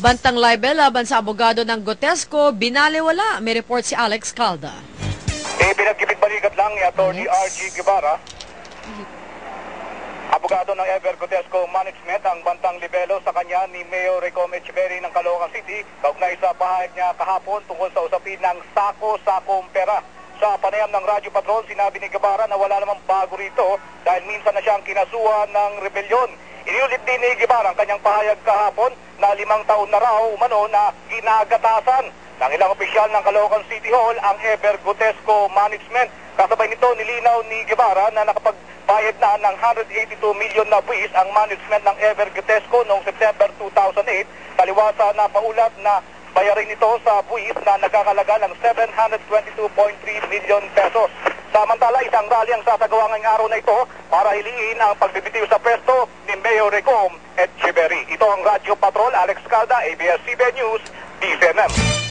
Bantang libel laban sa abogado ng Gotesco, binaliwala. May report si Alex Calda. Pinagkipit-balikat lang ni Atty. R.G. Guevara, abogado ng Ever Gotesco Management, ang bantang libelo sa kanya ni Mayor Recom Echeverry ng Caloocan City kaugnay sa pahayag niya kahapon tungkol sa usapin ng sako-sakong pera. Sa panayam ng Radyo Patrol, sinabi ni Guevara na wala namang bago rito dahil minsan na siyang kinasuhan ng rebelyon. Iniulit din ni Guevara ang kanyang pahayag kahapon na 5 taon na raw umano na ginagatasan ng ilang opisyal ng Caloocan City Hall ang Ever Gotesco Management. Kasabay nito, nilinaw ni Guevara na nakapagbayad na ng 182 million na buwis ang management ng Ever Gotesco noong September 2008. Taliwasa na paulat na bayarin ito sa buwis na nagkakalaga ng 722.3 million pesos. Samantala, isang rally ang sasagawa ngayong araw na ito para hiliin ang pagbibitiw sa pwesto ni Mayor Recom Echeverry. Ito ang Radyo Patrol, Alex Calda, ABS-CBN News, DZNM.